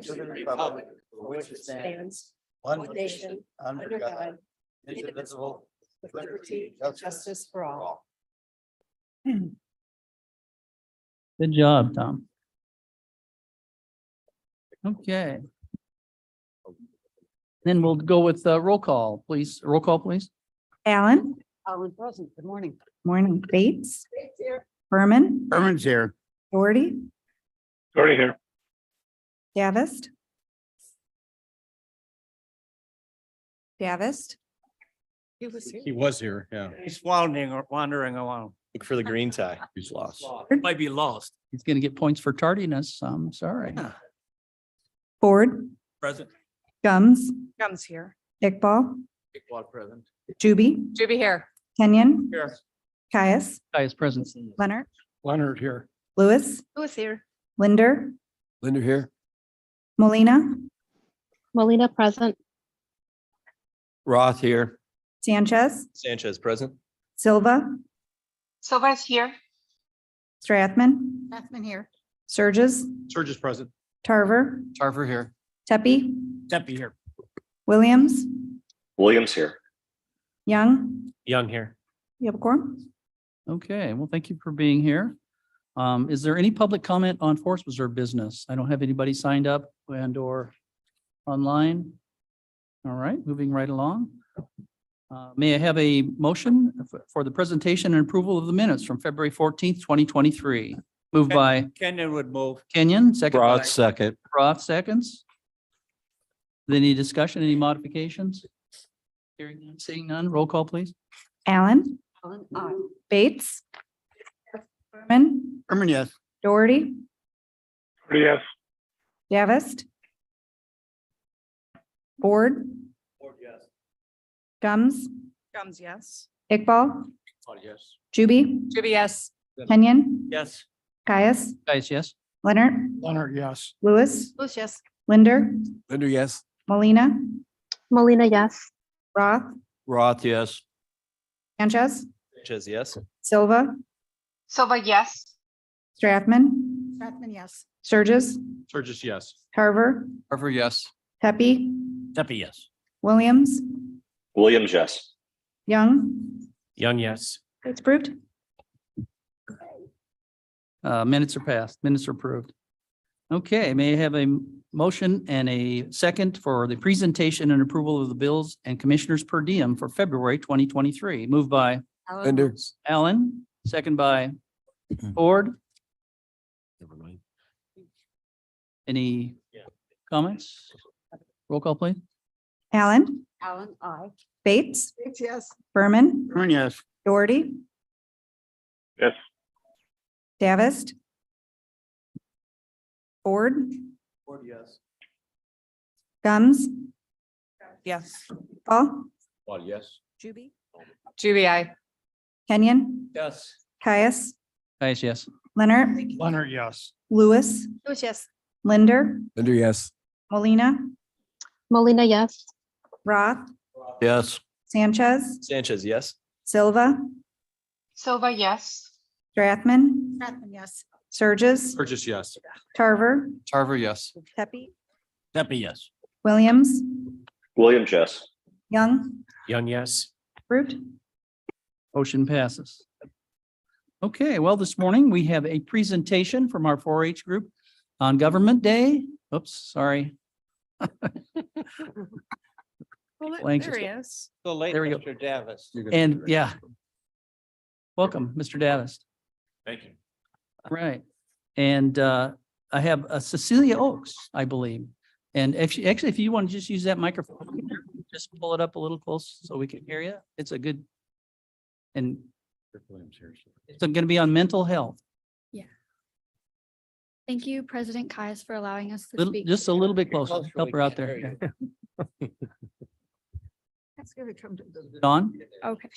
to the republic for which it stands, one nation, under God, indivisible, with liberty and justice for all. Good job, Tom. Okay. Then we'll go with roll call, please. Roll call, please. Allen, Allen present. Good morning. morning. Bates, Berman, Herman's here. Doherty, Already here. Davist. Davist, He was here. He was here, yeah. He's wandering along. Look for the green tie. He's lost. Might be lost. He's going to get points for tardiness. I'm sorry. Ford, Present. Gums, Gums here. Iqbal, Iqbal present. Juby, Juby here. Kenyon, Here. Caius, Guy is present. Leonard, Leonard here. Lewis, Who's here? Linder, Linda here. Molina, Molina present. Roth here. Sanchez, Sanchez present. Silva, Silva's here. Strathman, Bathman here. Surges, Surges present. Tarver, Tarver here. Tepe, Deputy here. Williams, Williams here. Young. Young here. You have a quorum? Okay, well, thank you for being here. Is there any public comment on Forest Preserve business? I don't have anybody signed up and or online. All right, moving right along. May I have a motion for the presentation and approval of the minutes from February 14th, 2023? Moved by Kenyon would move. Kenyon, second by Roth second. Roth, seconds. Any discussion, any modifications? Hearing none, seeing none, roll call, please. Allen, Allen, Bates, Berman, Herman, yes. Doherty, Yes. Davist, Ford, Yes. Gums, Gums, yes. Iqbal, Yes. Juby, Juby, yes. Kenyon, Yes. Caius, Guys, yes? Leonard, Leonard, yes. Lewis, Who's yes? Linder, Linda, yes. Molina, Molina, yes. Roth, Roth, yes. Sanchez, Sanchez, yes. Silva, Silva, yes. Strathman, Bathman, yes. Surges, Surges, yes. Tarver, Tarver, yes. Tepe, Deputy, yes. Williams, Williams, yes. Young. Young, yes. It's approved. Minutes are passed, minutes are approved. Okay, may I have a motion and a second for the presentation and approval of the bills and commissioners per diem for February 2023? Moved by Linder. Allen, second by Ford. Never mind. Any comments? Roll call, please. Allen, Allen, aye. Bates, Bates, yes. Berman, Herman, yes. Doherty, Yes. Davist, Ford, Yes. Gums, Yes. Paul, Yes. Juby, Juby, aye. Kenyon, Yes. Caius, Guys, yes. Leonard, Leonard, yes. Lewis, Who's yes? Linder, Linda, yes. Molina, Molina, yes. Roth, Yes. Sanchez, Sanchez, yes. Silva, Silva, yes. Strathman, Bathman, yes. Surges, Surges, yes. Tarver, Tarver, yes. Tepe, Deputy, yes. Williams, Williams, yes. Young, Young, yes. approved. Motion passes. Okay, well, this morning we have a presentation from our 4-H group on Government Day. Oops, sorry. Well, Blank there he is- is. So late, There we go. Mr. Davis. And yeah. Welcome, Mr. Davis. Thank you. Right. And I have Cecilia Oaks, I believe. And actually, if you want to just use that microphone, just pull it up a little close so we can hear you. It's a good, and it's going to be on mental health. Thank you, President Caius, for allowing us to Little, speak. just a today. little bit closer. Closer, Help we her out can't there. hear Yeah. That's gonna come to the. Dawn? Okay.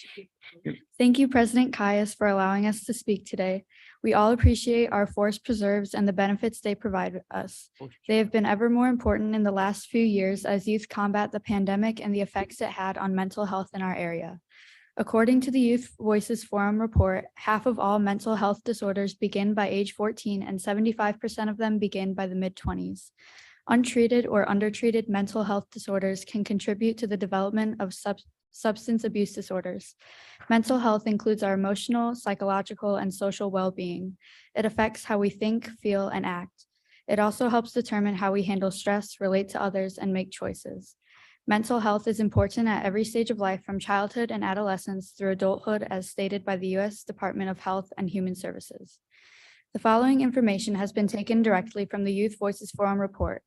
Thank you, President Caius, for allowing us to speak today. We all appreciate our forest preserves and the benefits they provide us. They have been ever more important in the last few years as youth combat the pandemic and the effects it had on mental health in our area. According to the Youth Voices Forum report, half of all mental health disorders begin by age 14 and 75% of them begin by the mid-20s. Untreated or undertreated mental health disorders can contribute to the development of substance abuse disorders. Mental health includes our emotional, psychological, and social well-being. It affects how we think, feel, and act. It also helps determine how we handle stress, relate to others, and make choices. Mental health is important at every stage of life, from childhood and adolescence through adulthood, as stated by the U.S. Department of Health and Human Services. The following information has been taken directly from the Youth Voices Forum report.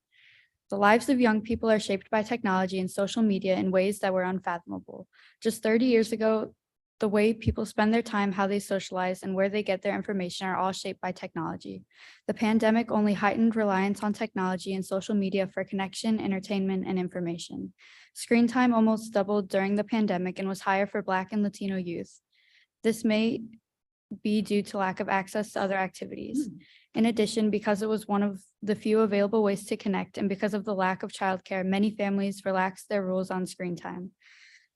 The lives of young people are shaped by technology and social media in ways that were unfathomable. Just 30 years ago, the way people spend their time, how they socialize, and where they get their information are all shaped by technology. The pandemic only heightened reliance on technology and social media for connection, entertainment, and information. Screen time almost doubled during the pandemic and was higher for Black and Latino youth. This may be due to lack of access to other activities. In addition, because it was one of the few available ways to connect, and because of the lack of childcare, many families relaxed their rules on screen time.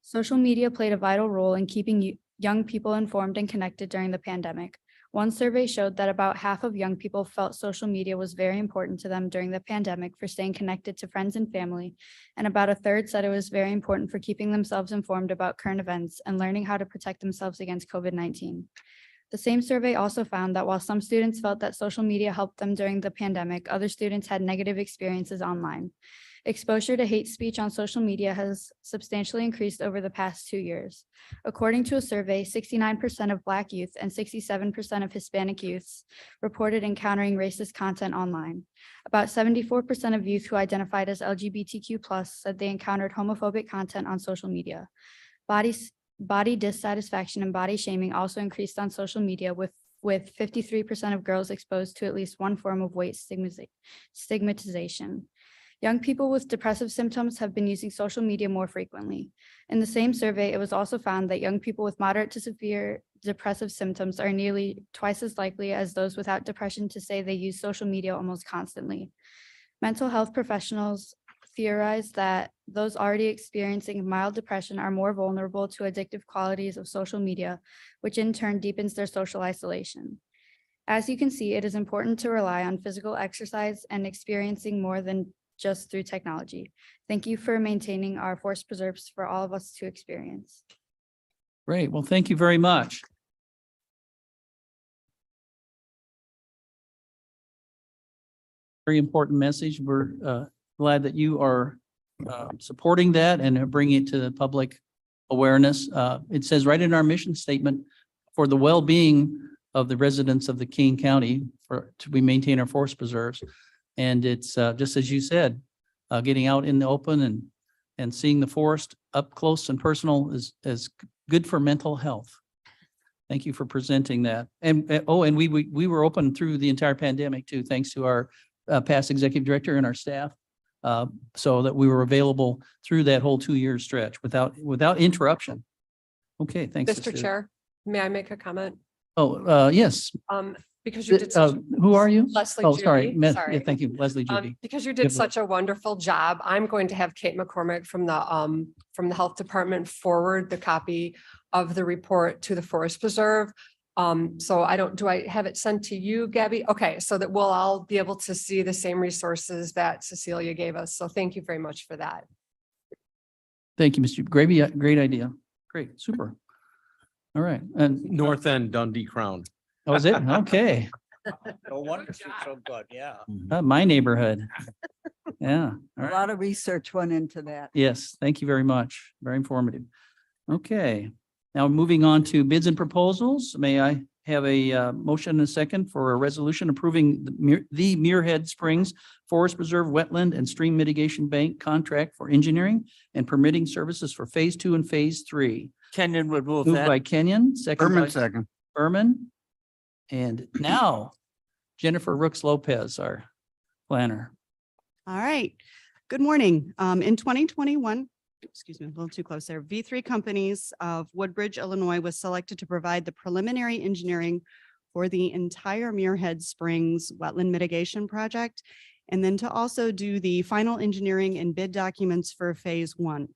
Social media played a vital role in keeping young people informed and connected during the pandemic. One survey showed that about half of young people felt social media was very important to them during the pandemic for staying connected to friends and family, and about a third said it was very important for keeping themselves informed about current events and learning how to protect themselves against COVID-19. The same survey also found that while some students felt that social media helped them during the pandemic, other students had negative experiences online. Exposure to hate speech on social media has substantially increased over the past 2 years. According to a survey, 69% of Black youth and 67% of Hispanic youths reported encountering racist content online. About 74% of youth who identified as LGBTQ+ said they encountered homophobic content on social media. Body dissatisfaction and body shaming also increased on social media, with 53% of girls exposed to at least one form of weight stigmatization. Young people with depressive symptoms have been using social media more frequently. In the same survey, it was also found that young people with moderate to severe depressive symptoms are nearly twice as likely as those without depression to say they use social media almost constantly. Mental health professionals theorize that those already experiencing mild depression are more vulnerable to addictive qualities of social media, which in turn deepens their social isolation. As you can see, it is important to rely on physical exercise and experiencing more than just through technology. Thank you for maintaining our forest preserves for all of us to experience. Great. Well, thank you very much. Very important message. We're glad that you are supporting that and bringing it to the public awareness. It says right in our mission statement, for the well-being of the residents of the Kane County, we maintain our forest preserves. And it's just as you said, getting out in the open and seeing the forest up close and personal is good for mental health. Thank you for presenting that. And we were open through the entire pandemic too, thanks to our past executive director and our staff. So that we were available through that whole 2-year stretch without interruption. Okay, thanks. Mr. Sister. Chair, may I make a comment? Oh, yes. Because you did such. Who are you? Leslie Oh, sorry. Judy. Yeah, Sorry. thank you, Leslie Judy. Because you did such a wonderful job, I'm going to have Kate McCormick from the Health Department forward the copy of the report to the Forest Preserve. So do I have it sent to you, Gabby? Okay, so that we'll all be able to see the same resources that Cecilia gave us. So thank you very much for that. Thank you, Mr. Gravy. Great idea. Great, super. All right. And North End Dundee Crown. oh, is it? Okay. No wonder she's so good, yeah. My neighborhood. Yeah. All A right. lot of research went into that. Yes, thank you very much. Very informative. Okay. Now moving on to bids and proposals. May I have a motion and a second for a resolution approving the Muirhead Springs Forest Preserve Wetland and Stream Mitigation Bank contract for engineering and permitting services for phase 2 and phase 3. Kenyon would move Moved that. by Kenyon, second by second. Berman. And now Jennifer Rooks Lopez, our planner. All right. Good morning. In 2021, excuse me, a little too close there. V3 Companies of Woodbridge, Illinois was selected to provide the preliminary engineering for the entire Muirhead Springs wetland mitigation project, and then to also do the final engineering and bid documents for phase 1.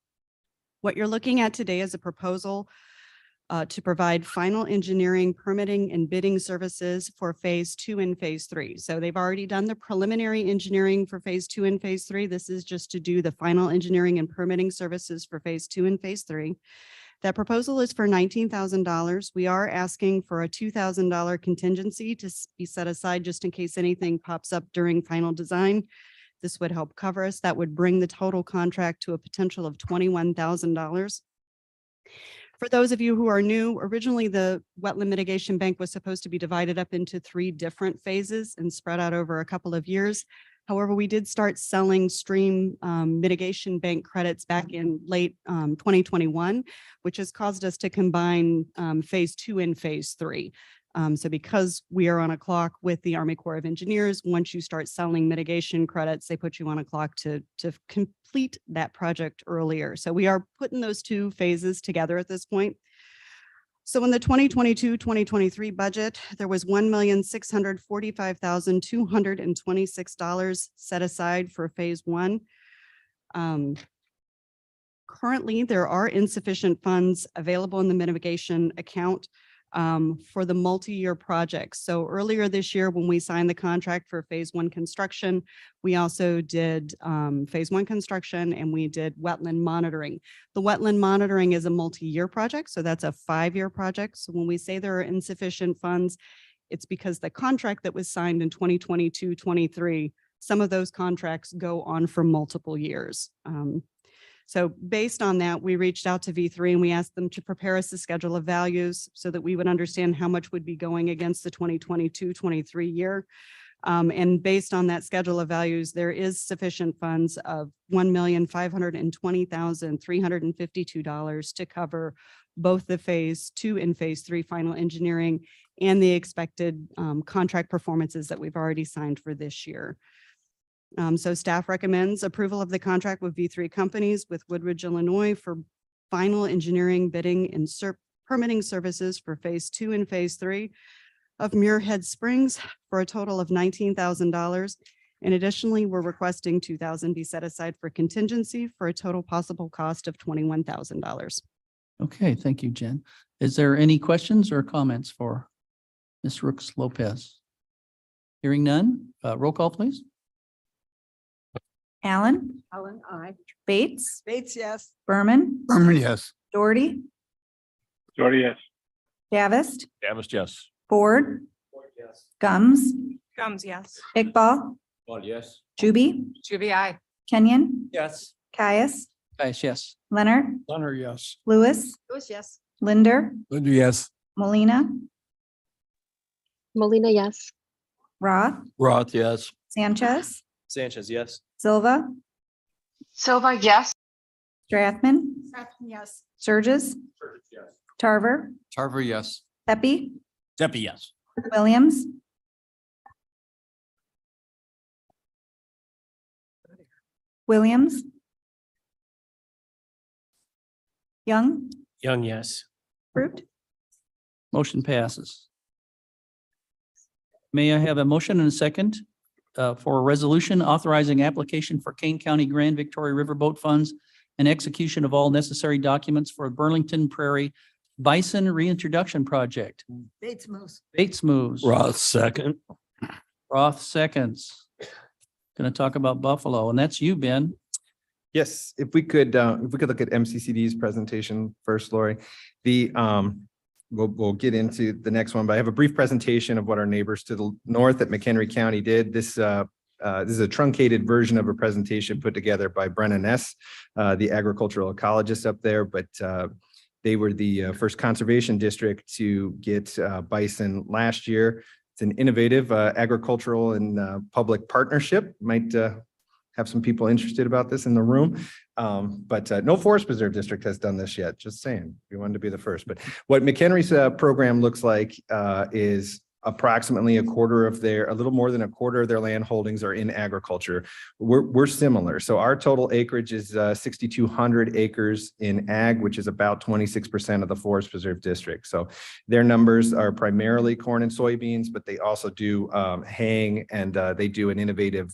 What you're looking at today is a proposal to provide final engineering, permitting, and bidding services for phase 2 and phase 3. So they've already done the preliminary engineering for phase 2 and phase 3. This is just to do the final engineering and permitting services for phase 2 and phase 3. That proposal is for $19,000. We are asking for a $2,000 contingency to be set aside just in case anything pops up during final design. This would help cover us. That would bring the total contract to a potential of $21,000. For those of you who are new, originally the wetland mitigation bank was supposed to be divided up into 3 different phases and spread out over a couple of years. However, we did start selling stream mitigation bank credits back in late 2021, which has caused us to combine phase 2 and phase 3. So because we are on a clock with the Army Corps of Engineers, once you start selling mitigation credits, they put you on a clock to complete that project earlier. So we are putting those 2 phases together at this point. So in the 2022-2023 budget, there was $1,645,226 set aside for phase 1. Currently, there are insufficient funds available in the mitigation account for the multi-year projects. So earlier this year, when we signed the contract for phase 1 construction, we also did phase 1 construction and we did wetland monitoring. The wetland monitoring is a multi-year project, so that's a 5-year project. So when we say there are insufficient funds, it's because the contract that was signed in 2022-23, some of those contracts go on for multiple years. So based on that, we reached out to V3 and we asked them to prepare us a schedule of values so that we would understand how much would be going against the 2022-23 year. And based on that schedule of values, there is sufficient funds of $1,520,352 to cover both the phase 2 and phase 3 final engineering and the expected contract performances that we've already signed for this year. So staff recommends approval of the contract with V3 Companies with Woodbridge, Illinois for final engineering, bidding, and permitting services for phase 2 and phase 3 of Muirhead Springs for a total of $19,000. And additionally, we're requesting $2,000 be set aside for contingency for a total possible cost of $21,000. Okay, thank you, Jen. Is there any questions or comments for Ms. Rooks Lopez? Hearing none, roll call, please. Allen, Allen, aye. Bates, Bates, yes. Berman, Yes. Doherty, Doherty, yes. Davist, Davis, yes. Ford, Yes. Gums, Gums, yes. Iqbal, Well, yes. Juby, Juby, I. Kenyon, Yes. Caius, Guys, yes. Leonard, Leonard, yes. Lewis, Lewis, yes. Linder, Linda, yes. Molina, Molina, yes. Roth, Roth, yes. Sanchez, Sanchez, yes. Silva, Silva, yes. Strathman, Yes. Surges, Tarver, Tarver, yes. Pepe, Deppie, yes. Williams, Williams, Young, Young, yes. Fruit, Motion passes. May I have a motion and a second for a resolution authorizing application for Kane County Grand Victoria Riverboat Funds and execution of all necessary documents for Burlington Prairie Bison Reintroduction Project? Bates moves. Bates moves. Roth, second. Roth seconds. Going to talk about Buffalo, and that's you, Ben. Yes, if we could look at MCCD's presentation first, Lori. We'll get into the next one, but I have a brief presentation of what our neighbors to the north at McHenry County did. This is a truncated version of a presentation put together by Brennan S., the agricultural ecologist up there, but they were the first conservation district to get bison last year. It's an innovative agricultural and public partnership. Might have some people interested about this in the room. But no forest preserve district has done this yet, just saying. We wanted to be the first. But what McHenry's program looks like is approximately a little more than a quarter of their land holdings are in agriculture. We're similar. So our total acreage is 6,200 acres in ag, which is about 26% of the forest preserve district. So their numbers are primarily corn and soybeans, but they also do hang, and they do an innovative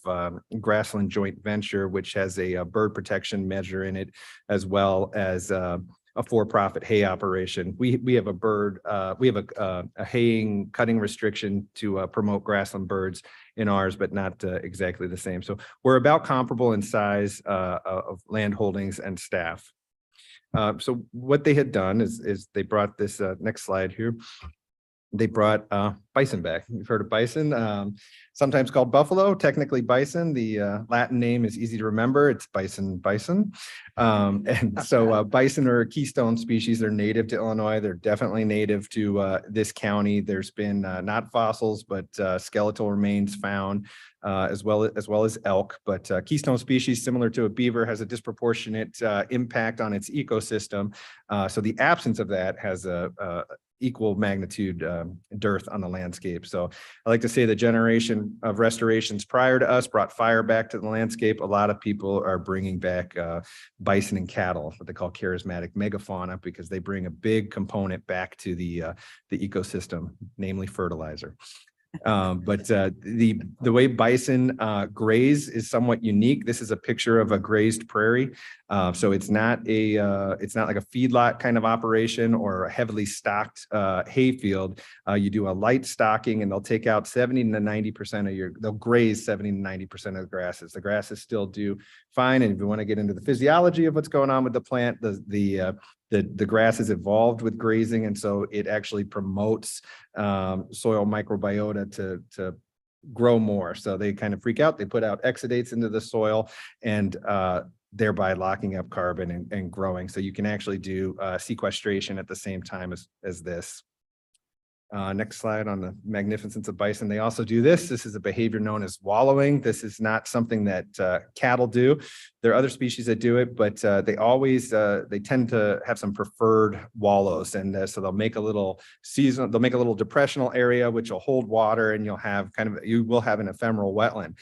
grassland joint venture, which has a bird protection measure in it, as well as a for-profit hay operation. We have a haying cutting restriction to promote grassland birds in ours, but not exactly the same. So we're about comparable in size of land holdings and staff. So what they had done is they brought this next slide here. They brought bison back. You've heard of bison, sometimes called buffalo, technically bison. The Latin name is easy to remember. It's bison. And so bison are a keystone species. They're native to Illinois. They're definitely native to this county. There's been not fossils, but skeletal remains found, as well as elk. But keystone species, similar to a beaver, has a disproportionate impact on its ecosystem. So the absence of that has a equal magnitude dearth on the landscape. So I like to say the generation of restorations prior to us brought fire back to the landscape. A lot of people are bringing back bison and cattle, what they call charismatic megafauna, because they bring a big component back to the ecosystem, namely fertilizer. But the way bison graze is somewhat unique. This is a picture of a grazed prairie. So it's not like a feedlot kind of operation or a heavily stocked hay field. You do a light stocking and they'll take out 70 to 90% they'll graze 70 to 90% of the grasses. The grasses still do fine. And if you want to get into the physiology of what's going on with the plant, the grass has evolved with grazing, and so it actually promotes soil microbiota to grow more. So they kind of freak out. They put out exudates into the soil and thereby locking up carbon and growing. So you can actually do sequestration at the same time as this. Next slide on the magnificence of bison. They also do this. This is a behavior known as wallowing. This is not something that cattle do. There are other species that do it, but they tend to have some preferred wallows. And so they'll make a little depressional area, which will hold water, and you will have an ephemeral wetland.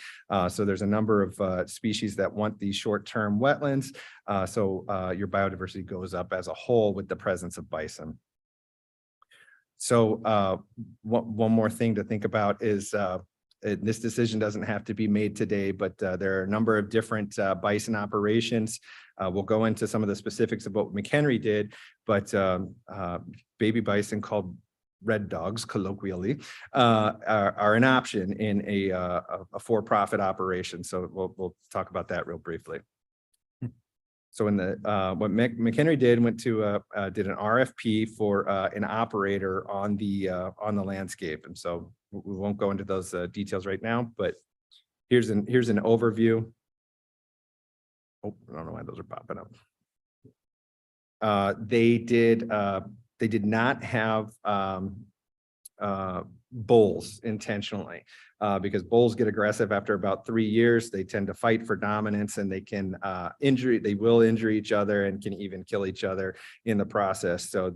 So there's a number of species that want these short-term wetlands. So your biodiversity goes up as a whole with the presence of bison. So one more thing to think about is this decision doesn't have to be made today, but there are a number of different bison operations. We'll go into some of the specifics of what McHenry did, but baby bison called red dogs, colloquially, are an option in a for-profit operation. So we'll talk about that real briefly. So what McHenry did did an RFP for an operator on the landscape, and so we won't go into those details right now. But here's an overview. Oh, I don't know why those are popping up. They did not have bulls intentionally, because bulls get aggressive after about 3 years. They tend to fight for dominance, and they will injure each other and can even kill each other in the process. So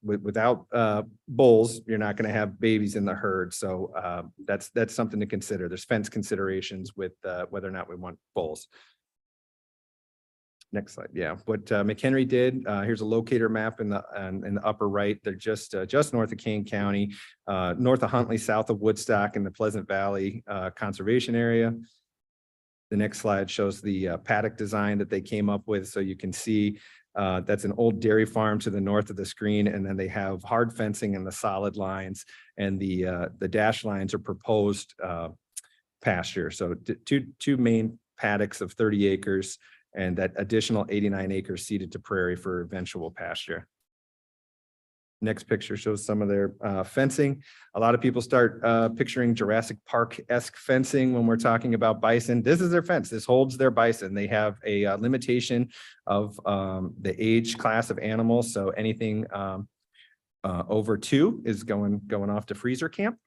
without bulls, you're not going to have babies in the herd. So that's something to consider. There's fence considerations with whether or not we want bulls. Next slide. Yeah, what McHenry did, here's a locator map in the upper right. They're just north of Kane County, north of Huntley, south of Woodstock in the Pleasant Valley Conservation Area. The next slide shows the paddock design that they came up with. So you can see that's an old dairy farm to the north of the screen, and then they have hard fencing in the solid lines, and the dashed lines are proposed pasture. So two main paddocks of 30 acres. And that additional 89 acres ceded to prairie for eventual pasture. Next picture shows some of their fencing. A lot of people start picturing Jurassic Park-esque fencing when we're talking about bison. This is their fence. This holds their bison. They have a limitation of the age class of animals. So anything over 2 is going off to freezer camp,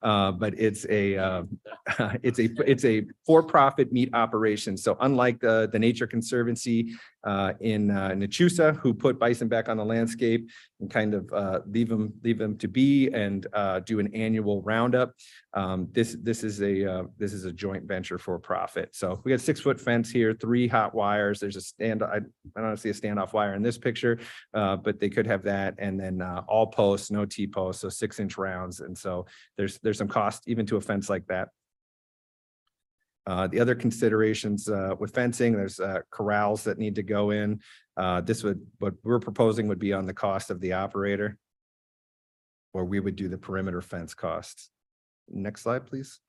but it's a for-profit meat operation. So unlike the Nature Conservancy in Nachusa, who put bison back on the landscape and kind of leave them to be and do an annual roundup, this is a joint venture for profit. So we got a 6-foot fence here, 3 hot wires. There's I don't see a standoff wire in this picture, but they could have that, and then all posts, no T-posts, so 6-inch rounds. And so there's some cost even to a fence like that. The other considerations with fencing, there's corrals that need to go in. What we're proposing would be on the cost of the operator. Or we would do the perimeter fence costs. Next slide, please.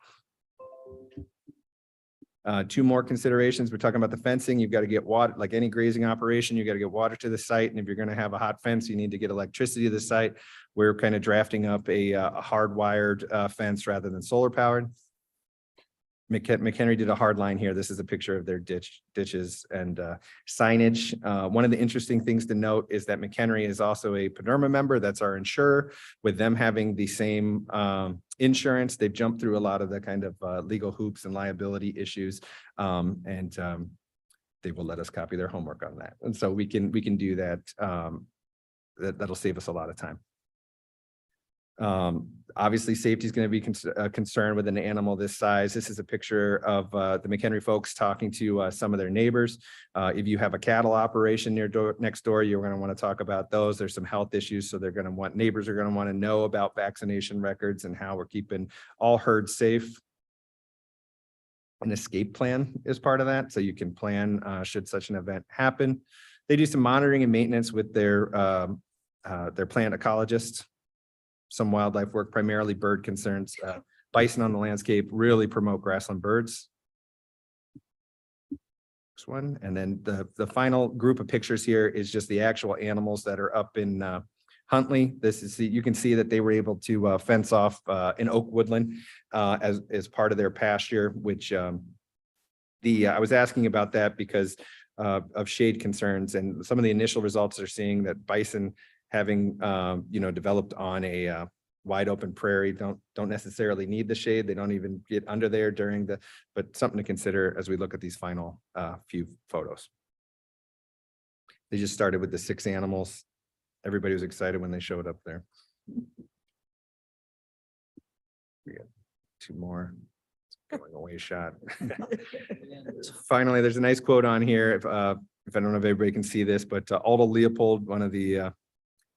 Two more considerations. We're talking about the fencing. You've got to get water, like any grazing operation, you got to get water to the site. And if you're going to have a hot fence, you need to get electricity to the site. We're kind of drafting up a hardwired fence rather than solar powered. McHenry did a hard line here. This is a picture of their ditches and signage. One of the interesting things to note is that McHenry is also a PNRMA member. That's our insurer. With them having the same insurance, they've jumped through a lot of the kind of legal hoops and liability issues. They will let us copy their homework on that. And so we can do that. That'll save us a lot of time. Obviously, safety is going to be a concern with an animal this size. This is a picture of the McHenry folks talking to some of their neighbors. If you have a cattle operation next door, you're going to want to talk about those. There's some health issues, so neighbors are going to want to know about vaccination records and how we're keeping all herds safe. An escape plan is part of that, so you can plan should such an event happen. They do some monitoring and maintenance with their plant ecologists. Some wildlife work, primarily bird concerns. Bison on the landscape really promote grassland birds. Next one. And then the final group of pictures here is just the actual animals that are up in Huntley. You can see that they were able to fence off an oak woodland as part of their pasture, which I was asking about that because of shade concerns, and some of the initial results are seeing that bison having developed on a wide open prairie don't necessarily need the shade. They don't even get under there but something to consider as we look at these final few photos. They just started with the 6 animals. Everybody was excited when they showed up there. We got 2 more. Going away shot. Finally, there's a nice quote on here. If I don't know if everybody can see this, but Aldo Leopold, one of the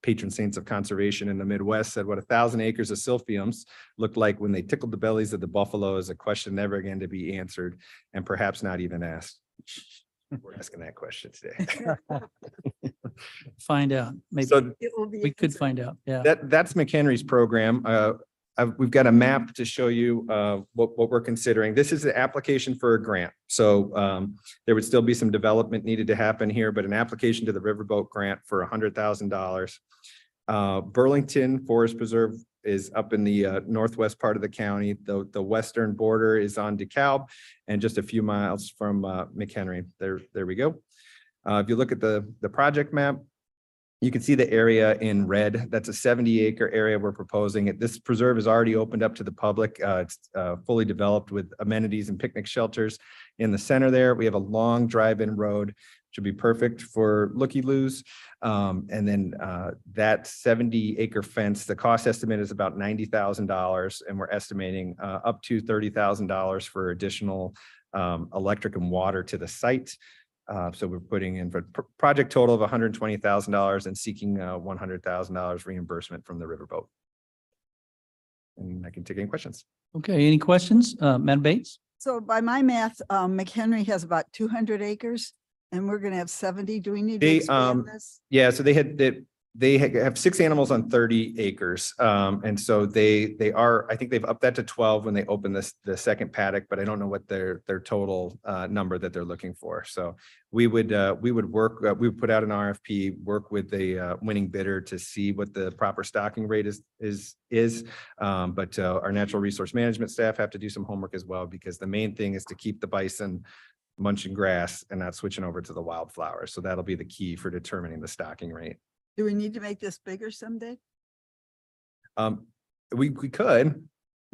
patron saints of conservation in the Midwest, said what 1,000 acres of silphiums looked like when they tickled the bellies of the buffalo is a question never again to be answered and perhaps not even asked. We're asking that question today. Find out. Maybe So we could find out. Yeah. that's McHenry's program. We've got a map to show you what we're considering. This is the application for a grant. So there would still be some development needed to happen here, but an application to the Riverboat grant for $100,000. Burlington Forest Preserve is up in the northwest part of the county. The western border is on DeKalb and just a few miles from McHenry. There we go. If you look at the project map, you can see the area in red. That's a 70-acre area we're proposing. This preserve is already opened up to the public. It's fully developed with amenities and picnic shelters in the center there. We have a long drive-in road, which would be perfect for looky-loos. And then that 70-acre fence, the cost estimate is about $90,000, and we're estimating up to $30,000 for additional electric and water to the site. So we're putting in for project total of $120,000 and seeking $100,000 reimbursement from the Riverboat. And I can take any questions. Okay. Any questions? Madam Bates? So by my math, McHenry has about 200 acres and we're going to have 70. Do we need to expand this? Yeah, so they have 6 animals on 30 acres. And so they are, I think they've upped that to 12 when they open the second paddock, but I don't know what their total number that they're looking for. So we would work, we would put out an RFP, work with the winning bidder to see what the proper stocking rate is. But our natural resource management staff have to do some homework as well, because the main thing is to keep the bison munching grass and not switching over to the wildflowers. So that'll be the key for determining the stocking rate. Do we need to make this bigger someday? We could.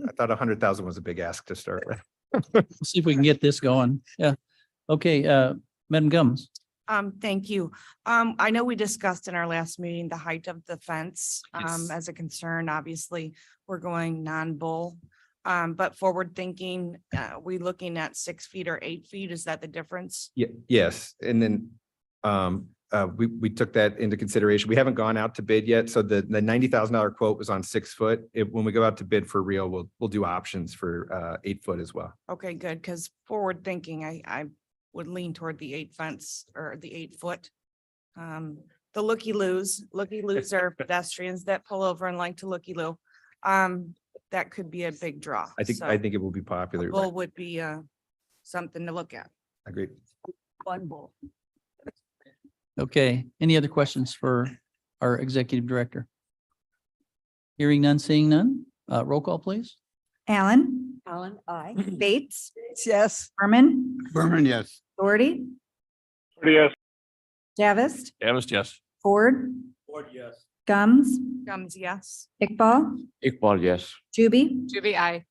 I thought 100,000 was a big ask to start with. Let's see if we can get this going. Yeah. Okay. Madam Gumbs. Thank you. I know we discussed in our last meeting, the height of the fence, Yes. as a concern. Obviously, we're going non-bull. But forward thinking, we looking at 6 feet or 8 feet? Is that the difference? Yeah, yes. And then we took that into consideration. We haven't gone out to bid yet. So the $90,000 quote was on 6 foot. When we go out to bid for real, we'll do options for 8 foot as well. Okay, good, because forward thinking, I would lean toward the 8 fence or the 8 foot. The looky-loos are pedestrians that pull over and like to looky-loo. That could be a big draw. I So think it will be popular. a bull would be something to look at. Agreed. One bull. Okay, any other questions for our executive director? Hearing none, seeing none, roll call, please. Allen, Alan, I. Bates, Yes. Berman, Berman, yes. Doherty, Doherty, yes. Davis, Davis, yes. Ford, Ford, yes. Gums, Gums, yes. Iqbal, Iqbal, yes. Juby, Juby, I.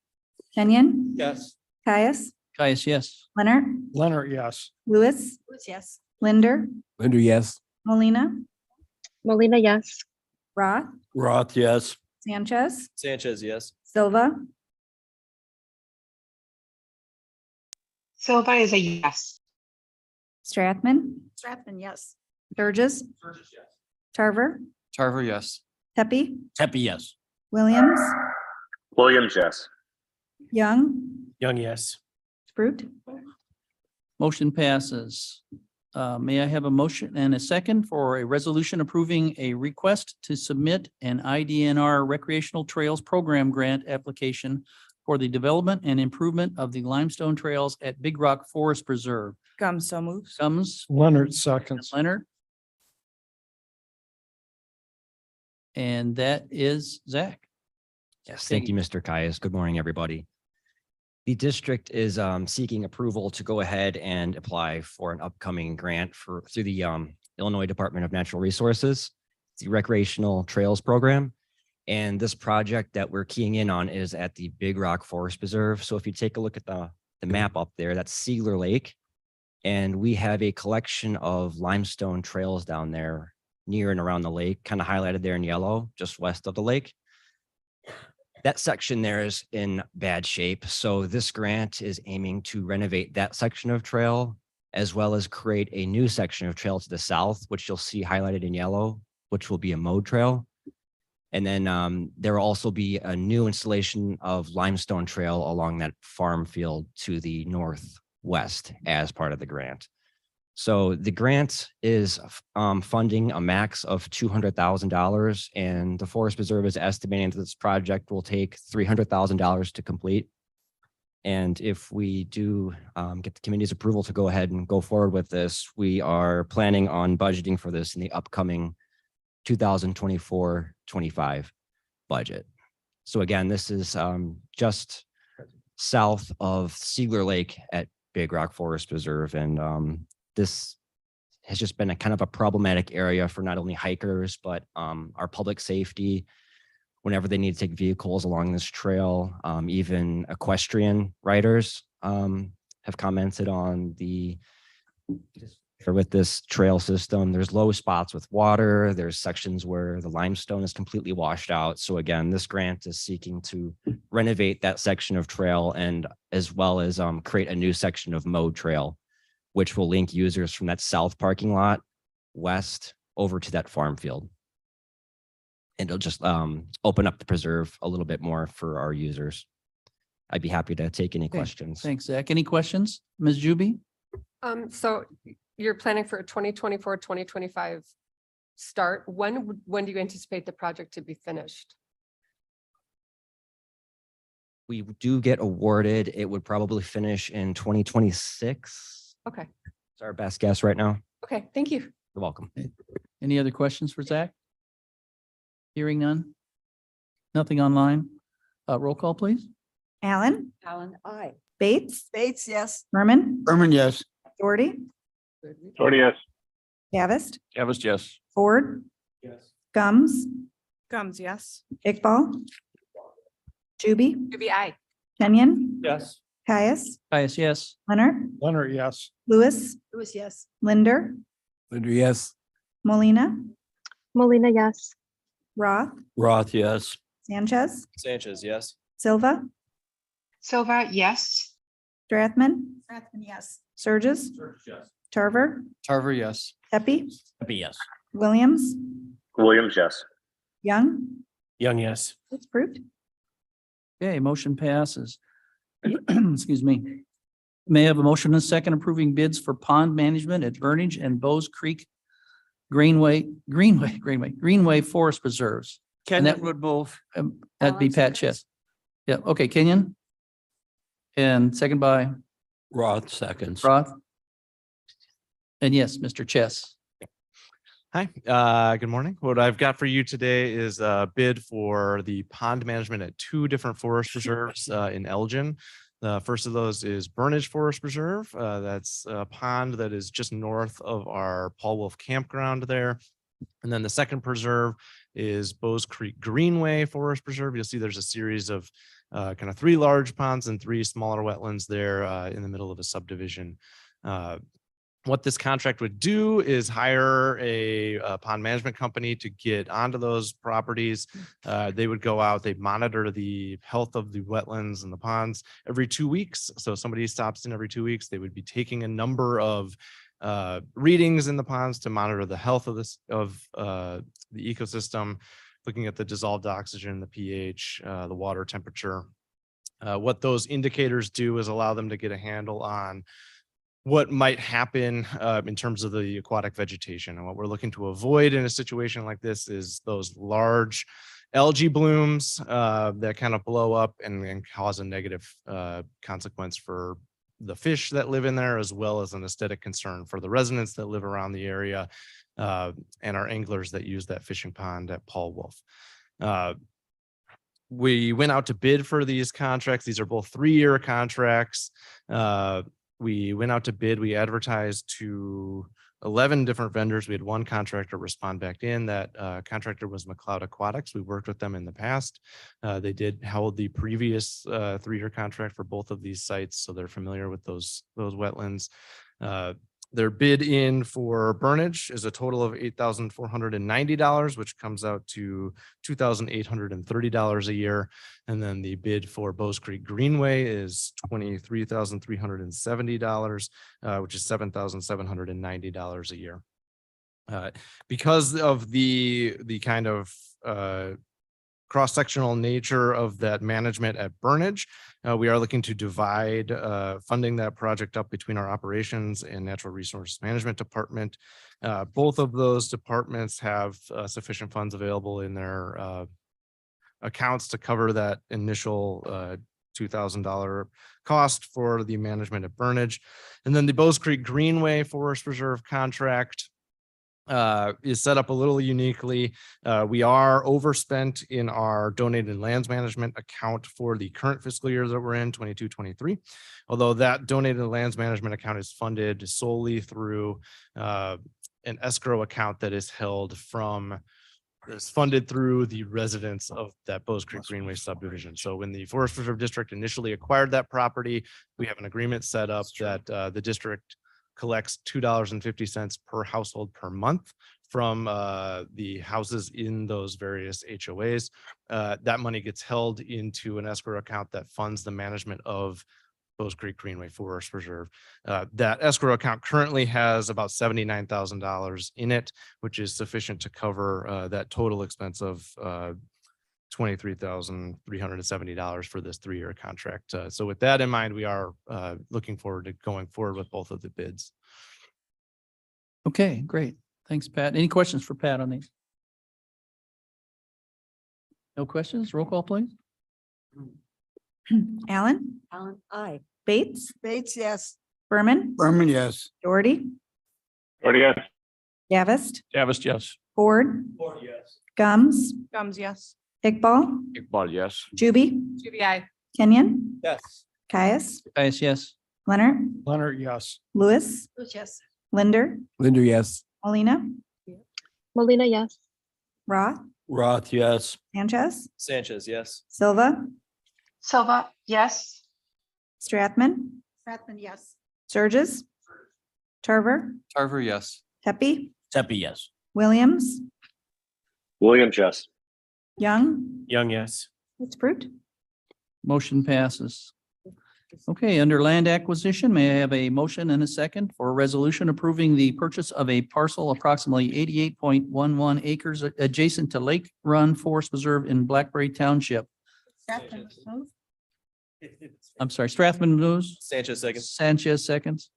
Kenyon, Yes. Caius, Caius, yes. Leonard, Leonard, yes. Lewis, Yes. Linder, Linder, yes. Molina, Molina, yes. Roth, Roth, yes. Sanchez, Sanchez, yes. Silva, Silva is a yes. Strathman, Strathman, yes. Sturgis, Tarver, Tarver, yes. Tepe, Tepe, yes. Williams, Williams, yes. Young, Young, yes. Fruit, Motion passes. May I have a motion and a second for a resolution approving a request to submit an IDNR Recreational Trails Program Grant application for the development and improvement of the limestone trails at Big Rock Forest Preserve. Gums, so moves. Comes Leonard, seconds. Leonard. And that is Zach. Yes, thank you, Mr. Caius. Good morning, everybody. The district is seeking approval to go ahead and apply for an upcoming grant through the Illinois Department of Natural Resources, the Recreational Trails Program. And this project that we're keying in on is at the Big Rock Forest Preserve. So if you take a look at the map up there, that's Siegler Lake. And we have a collection of limestone trails down there near and around the lake, kind of highlighted there in yellow, just west of the lake. That section there is in bad shape. So this grant is aiming to renovate that section of trail, as well as create a new section of trail to the south, which you'll see highlighted in yellow, which will be a mode trail. And then there will also be a new installation of limestone trail along that farm field to the northwest as part of the grant. So the grant is funding a max of $200,000, and the Forest Preserve is estimating that this project will take $300,000 to complete. And if we do get the committee's approval to go ahead and go forward with this, we are planning on budgeting for this in the upcoming 2024-25 budget. So again, this is just south of Siegler Lake at Big Rock Forest Preserve. And this has just been a kind of a problematic area for not only hikers, but our public safety whenever they need to take vehicles along this trail. Even equestrian riders have commented on with this trail system. There's low spots with water. There's sections where the limestone is completely washed out. So again, this grant is seeking to renovate that section of trail, and as well as create a new section of mode trail, which will link users from that south parking lot west over to that farm field. And it'll just open up the preserve a little bit more for our users. I'd be happy to take any questions. Thanks, Zach. Any questions? Ms. Juby? So you're planning for a 2024-2025 start. When do you anticipate the project to be finished? We do get awarded, it would probably finish in 2026. Okay. It's our best guess right now. Okay, thank you. You're welcome. Any other questions for Zach? Hearing none? Nothing online? Roll call, please. Allen, Alan, I. Bates, Bates, yes. Berman, Berman, yes. Doherty, Doherty, yes. Davis, Davis, yes. Ford, Yes. Gums, Gums, yes. Iqbal, Juby, Juby, I. Kenyon, Yes. Caius, Caius, yes. Leonard, Leonard, yes. Lewis, Lewis, yes. Linder, Linder, yes. Molina, Molina, yes. Roth, Roth, yes. Sanchez, Sanchez, yes. Silva, Silva, yes. Strathman, Strathman, yes. Sturgis, Yes. Tarver, Tarver, yes. Pepe, Happy, yes. Williams, Williams, yes. Young. Young, yes. It's approved. Okay, motion passes. Excuse me. May I have a motion and a second approving bids for pond management at Burnage and Bowes Creek Greenway Forest Preserves. And that would move. That'd be Pat Chess. Yeah, okay, Kenyon. And second by Roth seconds. Roth. And yes, Mr. Chess. Hi, good morning. What I've got for you today is a bid for the pond management at two different forest reserves in Elgin. The first of those is Burnage Forest Preserve. That's a pond that is just north of our Paul Wolf campground there. And then the second preserve is Bowes Creek Greenway Forest Preserve. You'll see there's a series of kind of 3 large ponds and 3 smaller wetlands there in the middle of a subdivision. What this contract would do is hire a pond management company to get onto those properties. They would go out, they monitor the health of the wetlands and the ponds every 2 weeks. So somebody stops in every 2 weeks. They would be taking a number of readings in the ponds to monitor the health of the ecosystem, looking at the dissolved oxygen, the pH, the water temperature. What those indicators do is allow them to get a handle on what might happen in terms of the aquatic vegetation. And what we're looking to avoid in a situation like this is those large algae blooms that kind of blow up and cause a negative consequence for the fish that live in there, as well as an aesthetic concern for the residents that live around the area and our anglers that use that fishing pond at Paul Wolf. We went out to bid for these contracts. These are both 3-year contracts. We went out to bid, we advertised to 11 different vendors. We had one contractor respond back in. That contractor was McLeod Aquatics. We worked with them in the past. They did hold the previous 3-year contract for both of these sites, so they're familiar with those wetlands. Their bid in for Burnage is a total of $8,490, which comes out to $2,830 a year. And then the bid for Bowes Creek Greenway is $23,370, which is $7,790 a year. Because of the kind of cross-sectional nature of that management at Burnage, we are looking to divide funding that project up between our operations and natural resource management department. Both of those departments have sufficient funds available in their accounts to cover that initial $2,000 cost for the management at Burnage. And then the Bowes Creek Greenway Forest Reserve contract is set up a little uniquely. We are overspent in our donated lands management account for the current fiscal year that we're in, 22-23. Although that donated lands management account is funded solely through an escrow account that is funded through the residents of that Bowes Creek Greenway subdivision. So when the Forest Preserve District initially acquired that property, we have an agreement set up that the district collects $2.50 per household per month from the houses in those various HOAs. That money gets held into an escrow account that funds the management of Bowes Creek Greenway Forest Preserve. That escrow account currently has about $79,000 in it, which is sufficient to cover that total expense of $23,370 for this 3-year contract. So with that in mind, we are looking forward to going forward with both of the bids. Okay, great. Thanks, Pat. Any questions for Pat on these? No questions? Roll call, please. Allen, Allen, aye. Bates, Bates, yes. Berman, Berman, yes. Doherty, Doherty, yes. Gavest, Davis, yes. Ford, Yes. Gums, Gums, yes. Iqbal, Iqbal, yes. Juby, GBI. Kenyon, Yes. Caius, Yes. Leonard, Leonard, yes. Lewis, Yes. Linder, Linder, yes. Molina, Molina, yes. Roth, Roth, yes. Sanchez, Sanchez, yes. Silva, Silva, yes. Stratman, Stratman, yes. Sturgis, Tarver, Tarver, yes. Pepe, Tepe, yes. Williams, Williams, yes. Young. Young, yes. It's approved. Motion passes. Okay, under land acquisition, may I have a motion and a second for a resolution approving the purchase of a parcel approximately 88.11 acres adjacent to Lake Run Forest Preserve in Blackberry Township. I'm sorry, Strathman moves. Sanchez seconds. Sanchez seconds.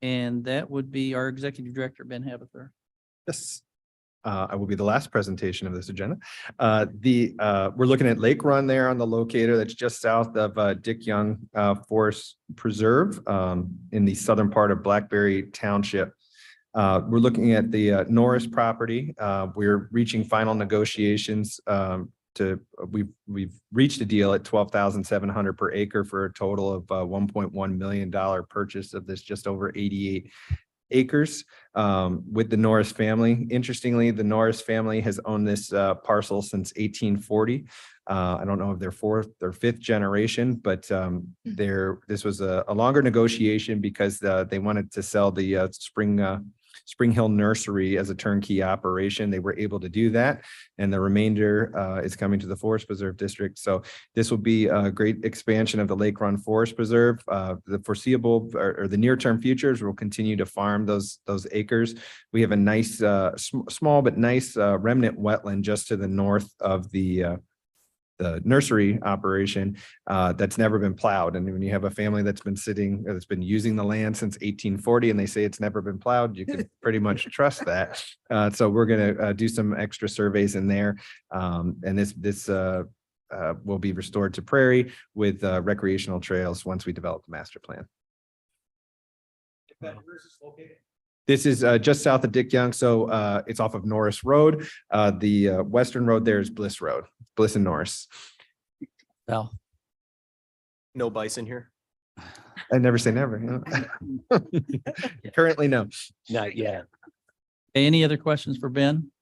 And that would be our Executive Director, Ben Habefer. Yes. I will be the last presentation of this agenda. We're looking at Lake Run there on the locator that's just south of Dick Young Forest Preserve in the southern part of Blackberry Township. We're looking at the Norris property. We're reaching final negotiations we've reached a deal at 12,700 per acre for a total of $1.1 million purchase of this just over 88 acres with the Norris family. Interestingly, the Norris family has owned this parcel since 1840. I don't know if they're fourth or fifth generation, but this was a longer negotiation because they wanted to sell the Spring Hill Nursery as a turnkey operation. They were able to do that, and the remainder is coming to the Forest Preserve District. So this will be a great expansion of the Lake Run Forest Preserve. The foreseeable or the near-term futures will continue to farm those acres. We have a nice, small but nice remnant wetland just to the north of the nursery operation that's never been plowed. And when you have a family that's been using the land since 1840 and they say it's never been plowed, you can pretty much trust that. So we're going to do some extra surveys in there. And this will be restored to prairie with recreational trails once we develop the master plan. This is just south of Dick Young, so it's off of Norris Road. The western road there is Bliss Road, Bliss and Norris. Val. No bison here? I never say never. You know? Currently, no. Not yet. Any other questions for Ben?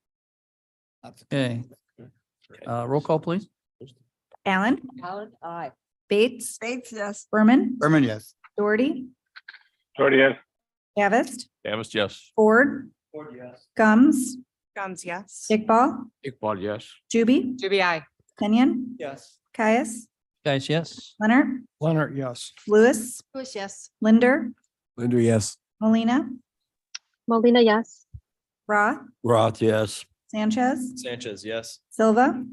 Okay. Roll call, please. Allen, Allen, aye. Bates, Bates, yes. Berman, Berman, yes. Doherty, Doherty, yes. Davis, Davis, yes. Ford, Gums, Guns, yes. Iqbal, Iqbal, yes. Juby, Juby, I. Kenyon, Yes. Caius, Guys, yes. Leonard, Leonard, yes. Lewis, Lewis, yes. Linder, Linder, yes. Molina, Molina, yes. Roth, Roth, yes. Sanchez, Sanchez, yes. Silva,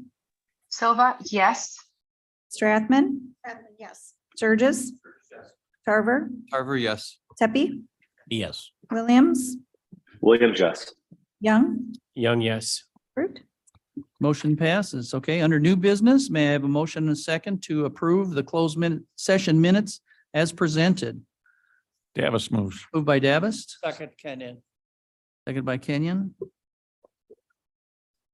Silva, yes. Strathman, Yes. Sturgis, Tarver, Tarver, yes. Tepe, Yes. Williams, Williams, yes. Young, Young, yes. approved. Motion passes. Okay, under new business, may I have a motion and a second to approve the closed session minutes as presented? Davis moves. Moved by Davis, Second, Kenyon. second by Kenyon.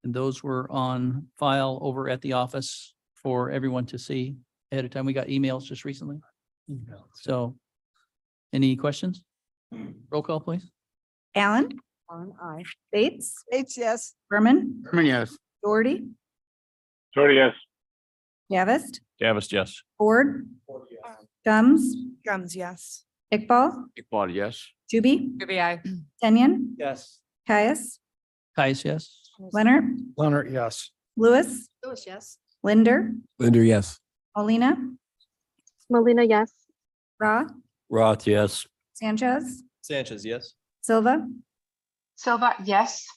And those were on file over at the office for everyone to see ahead of time. We got emails just recently. So any questions? Roll call, please. Allen, Allen, aye. Bates, Bates, yes. Berman, Berman, yes. Doherty, Doherty, yes. Davis, Davis, yes. Ford, Gums, Guns, yes. Iqbal, Iqbal, yes. Juby, Juby, I. Kenyon, Yes. Caius, Caius, yes. Leonard, Leonard, yes. Lewis, Lewis, yes. Linder, Linder, yes. Molina, Molina, yes. Roth, Roth, yes. Sanchez, Sanchez, yes. Silva, Silva, yes.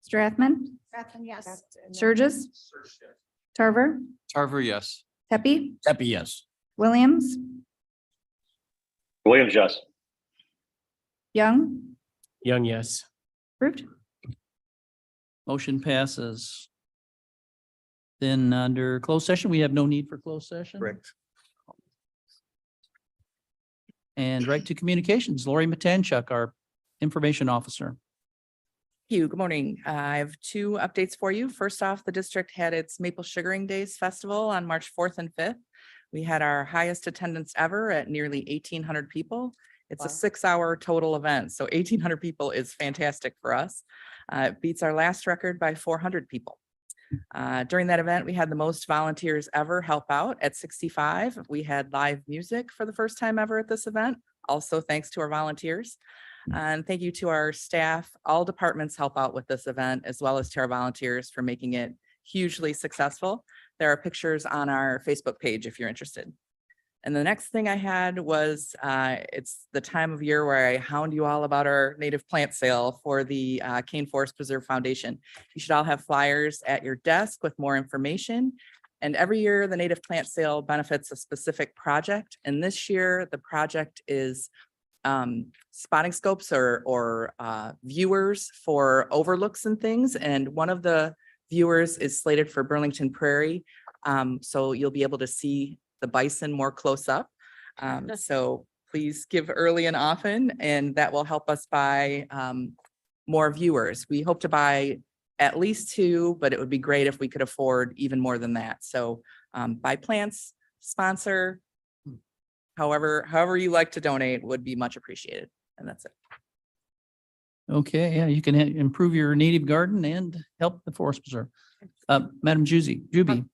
Strathman, Yes. Sturgis, Tarver, Tarver, yes. Tepe, Tepe, yes. Williams, Williams, yes. Young, Young, yes. approved. Motion passes. Then under closed session, we have no need for closed session. Correct. And right to communications, Lori Matanchuk, our information officer. Thank you. Good morning. I have two updates for you. First off, the district had its Maple Sugaring Days Festival on March 4th and 5th. We had our highest attendance ever at nearly 1,800 people. It's a 6-hour total event, so 1,800 people is fantastic for us. It beats our last record by 400 people. During that event, we had the most volunteers ever help out at 65. We had live music for the first time ever at this event, also thanks to our volunteers. And thank you to our staff. All departments help out with this event, as well as to our volunteers for making it hugely successful. There are pictures on our Facebook page if you're interested. And the next thing I had was, it's the time of year where I hound you all about our native plant sale for the Kane Forest Preserve Foundation. You should all have flyers at your desk with more information. And every year, the native plant sale benefits a specific project. And this year, the project is spotting scopes or viewers for overlooks and things. And one of the viewers is slated for Burlington Prairie. So you'll be able to see the bison more close up. So please give early and often, and that will help us buy more viewers. We hope to buy at least 2, but it would be great if we could afford even more than that. So buy plants, sponsor, however you like to donate would be much appreciated. And that's it. Okay, yeah, you can improve your native garden and help the forest preserve. Madam Juby.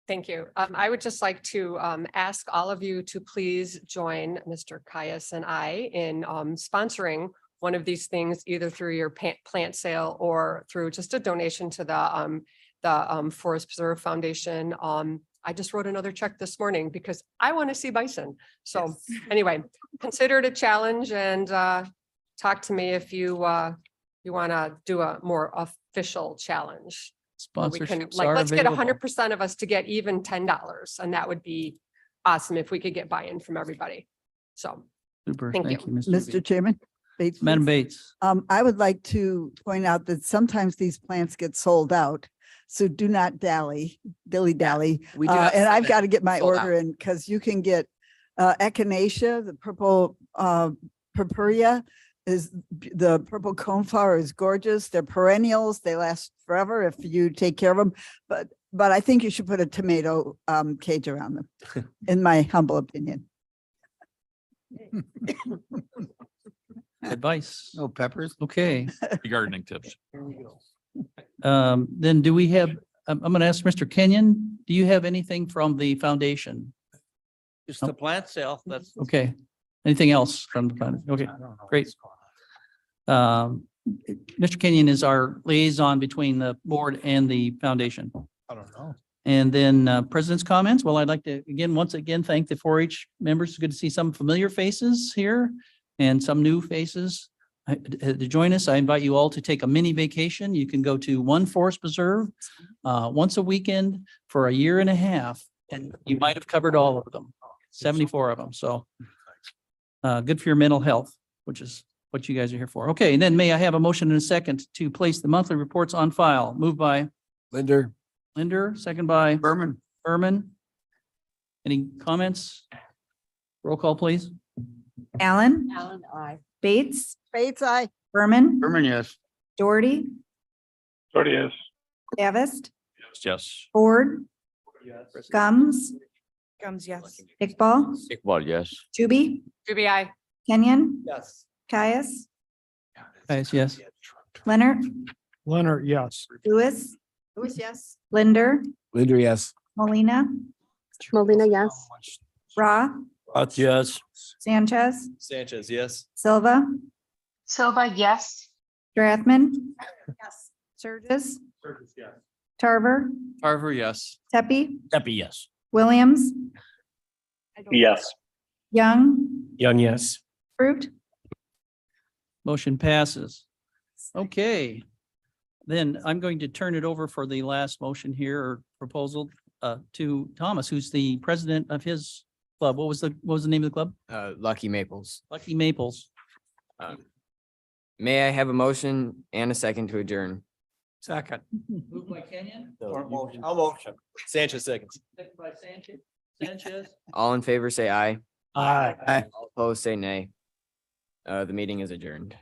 Thank you. I would just like to ask all of you to please join Mr. Caius and I in sponsoring one of these things, either through your plant sale or through just a donation to the Forest Preserve Foundation. I just wrote another check this morning because I want to see bison. So anyway, consider it a challenge and talk to me if you want to do a more official challenge. We can, Sponsorships like, are let's get available. 100% of us to get even $10, and that would be awesome if we could get buy-in from everybody. So, Super, thank you. Mr. Chairman. Bates, Madam please. Bates. I would like to point out that sometimes these plants get sold out. So do not dilly-dally. We do have And I've 7 got to get my sold order in because you can get echinacea, the purple purpurea is the purple coneflower is gorgeous. They're perennials. They last forever if you take care of them. But I think you should put a tomato cage around them, in my humble opinion. Advice. No peppers. Okay. Gardening tips. Then do we have, I'm going to ask Mr. Kenyon, do you have anything from the foundation? Just the plant sale. That's. Okay. Anything else from the foundation? Okay, great. Mr. Kenyon is our liaison between the board and the foundation. I don't know. And then president's comments. Well, I'd like to once again, thank the 4-H members. It's good to see some familiar faces here and some new faces to join us. I invite you all to take a mini vacation. You can go to one forest preserve once a weekend for a year and a half, and you might have covered all of them, 74 of them. So good for your mental health, which is what you guys are here for. Okay, and then may I have a motion in a second to place the monthly reports on file? Moved by Linder, second by Berman. Any comments? Roll call, please. Allen. Alan, aye. Bates. Bates, aye. Berman. Yes. Doherty. Doherty, yes. Davis. Yes. Ford. Gums. Gums, yes. Iqbal. Iqbal, yes. Juby. Juby, aye. Kenyon. Yes. Caius. Yes. Leonard. Leonard, yes. Lewis. Lewis, yes. Linder. Linder, yes. Molina. Molina, yes. Raw. Yes. Sanchez. Sanchez, yes. Silva. Silva, yes. Strathman. Yes. Surges. Tarver. Tarver, yes. Tepe. Tepe, yes. Williams. Yes. Young. Young, yes. Fruit. Motion passes. Okay. Then I'm going to turn it over for the last motion here or proposal to Thomas, who's the president of his club. What was the name of the club? Lucky Maples. Lucky Maples. May I have a motion and a second to adjourn? Second. Moved by Kenyon. I'll motion. Sanchez seconds. Second by Sanchez. All in favor, say aye. Aye. All opposed, say nay. The meeting is adjourned.